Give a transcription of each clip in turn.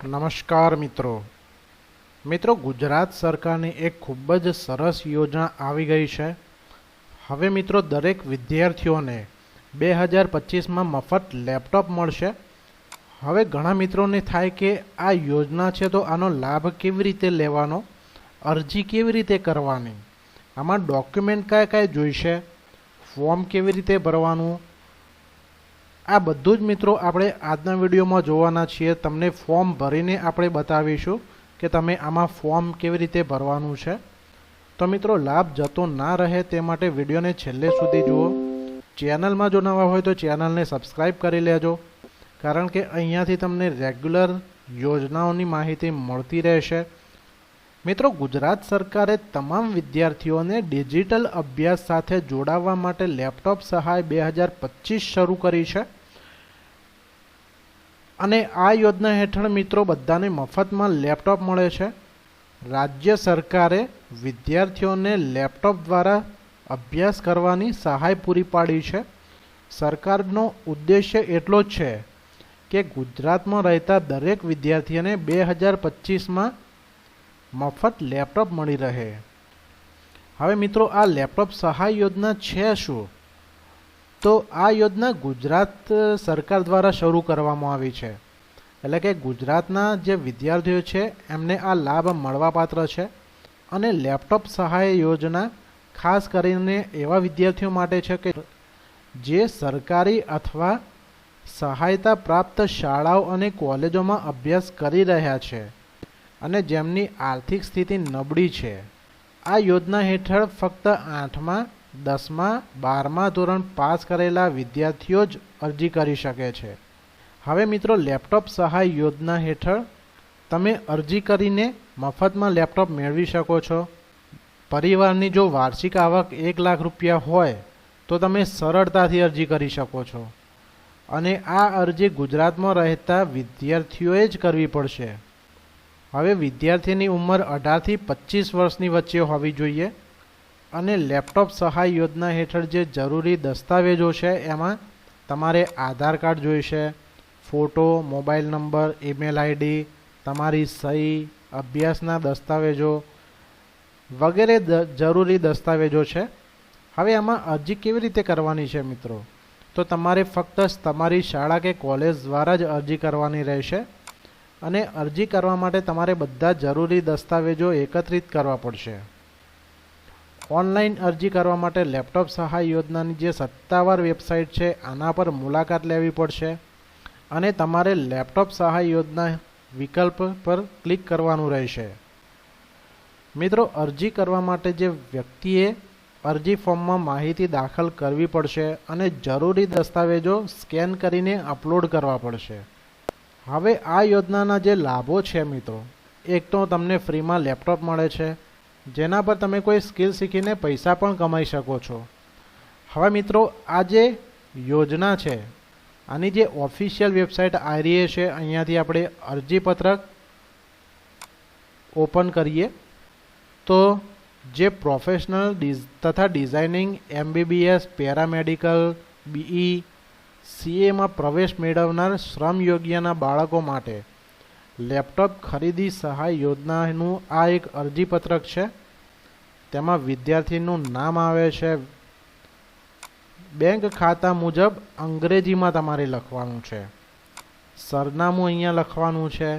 નમસ્કાર મિત્રો ગુજરાત સરકારની એક ખૂબ જ સરસ યોજના આવી ગઈ છે। હવે મિત્રો દરેક વિદ્યાર્થીઓને 2025માં મફત લેપટોપ મળશે। હવે ઘણા મિત્રોને થાય કે આ યોજના છે તો આનો લાભ કેવી રીતે લેવાનો, અરજી કેવી રીતે કરવાની, આમાં ડોક્યુમેન્ટ કયા જોઈશે, ફોર્મ કેવી રીતે ભરવાનું, આ બધું જ મિત્રો આપણે આજના વિડીયોમાં જોવાના છીએ। તમને ફોર્મ ભરીને આપણે બતાવીશું કે તમે આમાં ફોર્મ કેવી રીતે ભરવાનું છે। તો મિત્રો લાભ જતો ના રહે તે માટે વિડીયોને છેલ્લે સુધી જુઓ। ચેનલમાં જો નવા હોય તો ચેનલને સબસ્ક્રાઈબ કરી લેજો, કારણ કે અહીંયાથી તમને રેગ્યુલર યોજનાઓની માહિતી મળતી રહેશે। મિત્રો ગુજરાત સરકારે તમામ વિદ્યાર્થીઓને ડિજિટલ અભ્યાસ સાથે જોડાવા માટે લેપટોપ સહાય 2025 શરૂ કરી છે અને આ યોજના હેઠળ મિત્રો બધાને મફતમાં લેપટોપ મળે છે। રાજ્ય સરકારે વિદ્યાર્થીઓને લેપટોપ દ્વારા અભ્યાસ કરવાની સહાય પૂરી પાડી છે। સરકારનો ઉદ્દેશ્ય એટલો જ છે કે ગુજરાતમાં રહેતા દરેક વિદ્યાર્થીઓને 2025માં મફત લેપટોપ મળી રહે। હવે મિત્રો આ લેપટોપ સહાય યોજના છે શું? તો આ યોજના ગુજરાત સરકાર દ્વારા શરૂ કરવામાં આવી છે, એટલે કે ગુજરાતના જે વિદ્યાર્થીઓ છે એમને આ લાભ મળવાપાત્ર છે। અને લેપટોપ સહાય યોજના ખાસ કરીને એવા વિદ્યાર્થીઓ માટે છે કે જે સરકારી અથવા સહાયતા પ્રાપ્ત શાળાઓ અને કોલેજોમાં અભ્યાસ કરી રહ્યા છે અને જેમની આર્થિક સ્થિતિ નબળી છે। આ યોજના હેઠળ ફક્ત 8મા, 10મા, 12મા ધોરણ પાસ કરેલા વિદ્યાર્થીઓ જ અરજી કરી શકે છે। હવે મિત્રો લેપટોપ સહાય યોજના હેઠળ તમે અરજી કરીને મફતમાં લેપટોપ મેળવી શકો છો। પરિવારની જો વાર્ષિક આવક 1 લાખ રૂપિયા હોય તો તમે સરળતાથી અરજી કરી શકો છો અને આ અરજી ગુજરાતમાં રહેતા વિદ્યાર્થીઓએ જ કરવી પડશે। હવે વિદ્યાર્થીની ઉંમર 18 થી 25 વર્ષની વચ્ચે હોવી જોઈએ અને લેપટોપ સહાય યોજના હેઠળ જે જરૂરી દસ્તાવેજો છે એમાં તમારે આધાર કાર્ડ જોઈશે, photo, mobile number, email ID, તમારી સહી, અભ્યાસના દસ્તાવેજો વગેરે જરૂરી દસ્તાવેજો છે। હવે આમાં અરજી કેવી રીતે કરવાની છે મિત્રો? તો તમારે ફક્ત તમારી શાળા કે કોલેજ દ્વારા જ અરજી કરવાની રહેશે અને અરજી કરવા માટે તમારે બધા જરૂરી દસ્તાવેજો એકત્રિત કરવા પડશે। ઓનલાઈન અરજી કરવા માટે લેપટોપ સહાય યોજનાની જે સત્તાવાર વેબસાઇટ છે આના પર મુલાકાત લેવી પડશે અને તમારે લેપટોપ સહાય યોજના વિકલ્પ પર ક્લિક કરવાનું રહેશે। મિત્રો અરજી કરવા માટે જે વ્યક્તિએ અરજી ફોર્મમાં માહિતી દાખલ કરવી પડશે અને જરૂરી દસ્તાવેજો સ્કેન કરીને અપલોડ કરવા પડશે। હવે આ યોજનાના જે લાભો છે મિત્રો, એક તો તમને ફ્રીમાં લેપટોપ મળે છે જેના પર તમે કોઈ સ્કિલ શીખીને પૈસા પણ કમાઈ શકો છો। હવે મિત્રો આ જે યોજના છે આની જે ઓફિશિયલ વેબસાઇટ આવી રહી છે, અહીંયાથી આપણે અરજીપત્રક ઓપન કરીએ તો જે પ્રોફેશનલ તથા ડિઝાઇનિંગ, MBBS, પેરામેડિકલ, BE, CAમાં પ્રવેશ મેળવનાર શ્રમયોગ્યના બાળકો માટે લેપટોપ ખરીદી સહાય યોજનાનું આ એક અરજીપત્રક છે। તેમાં વિદ્યાર્થીનું નામ આવે છે, બેંક ખાતા મુજબ અંગ્રેજીમાં તમારે લખવાનું છે, સરનામું અહીંયા લખવાનું છે,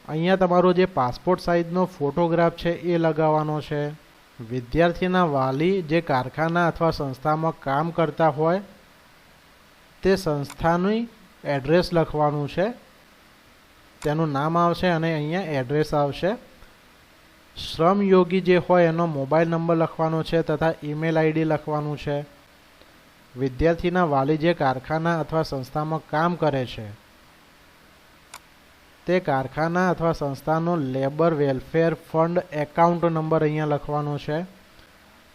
અહીંયા તમારો જે પાસપોર્ટ સાઇઝનો ફોટોગ્રાફ છે એ લગાવવાનો છે, વિદ્યાર્થીના વાલી જે કારખાના અથવા સંસ્થામાં કામ કરતા હોય તે સંસ્થાનું એડ્રેસ લખવાનું છે, તેનું નામ આવશે અને અહીંયા એડ્રેસ આવશે। શ્રમયોગી જે હોય એનો મોબાઈલ નંબર લખવાનો છે તથા ઈમેલ આઈડી લખવાનું છે। વિદ્યાર્થીના વાલી જે કારખાના અથવા સંસ્થામાં કામ કરે છે તે કારખાના અથવા સંસ્થાનો labour welfare fund account number અહીંયા લખવાનો છે।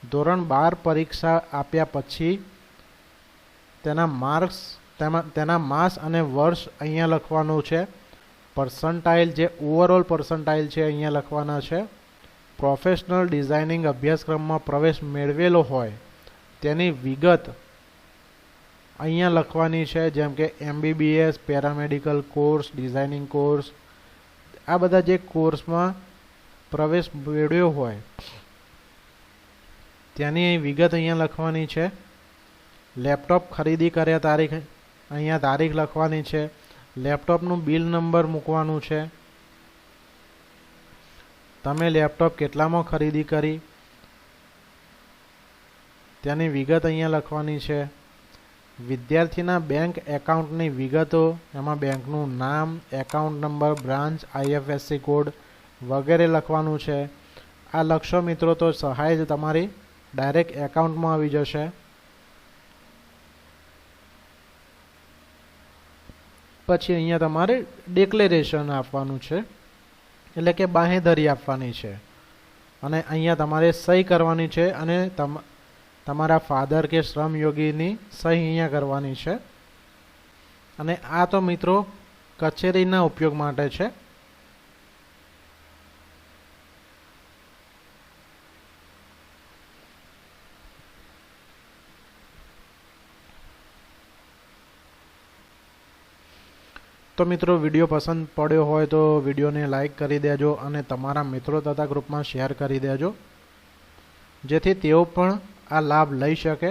ધોરણ 12 પરીક્ષા આપ્યા પછી તેના માર્ક્સ, તેના માસ અને વર્ષ અહીંયા લખવાનું છે। પર્સન્ટાઇલ જે ઓવરઓલ પર્સન્ટાઇલ છે અહીંયા લખવાના છે। પ્રોફેશનલ ડિઝાઇનિંગ અભ્યાસક્રમમાં પ્રવેશ મેળવેલો હોય તેની વિગત અહીંયા લખવાની છે, જેમ કે MBBS, paramedical course, designing course, આ બધા જે કોર્સમાં પ્રવેશ મેળવ્યો હોય ત્યાંની વિગત અહીંયા લખવાની છે. લેપટોપ ખરીદી કર્યા તારીખ અહીંયા તારીખ લખવાની છે. લેપટોપનું બિલ નંબર મૂકવાનું છે. તમે લેપટોપ કેટલામાં ખરીદી કરી તેની વિગત અહીંયા લખવાની છે. વિદ્યાર્થીના બેંક એકાઉન્ટની વિગતો, એમાં બેંકનું નામ, account number, branch, IFSC code વગેરે લખવાનું છે. આ લખશો મિત્રો તો સહાય જ તમારી ડાયરેક્ટ એકાઉન્ટમાં આવી જશે. પછી અહીંયા તમારે ડિક્લેરેશન આપવાનું છે, એટલે કે બાંહેધરી આપવાની છે, અને અહીંયા તમારે સહી કરવાની છે, અને તમારા ફાધર કે શ્રમયોગીની સહી અહીંયા કરવાની છે. અને આ તો મિત્રો કચેરીના ઉપયોગ માટે છે. તો મિત્રો વિડીયો પસંદ પડ્યો હોય તો વિડીયોને લાઈક કરી દેજો અને તમારા મિત્રો તથા ગ્રુપમાં શેર કરી દેજો, જેથી તેઓ પણ આ લાભ લઈ શકે.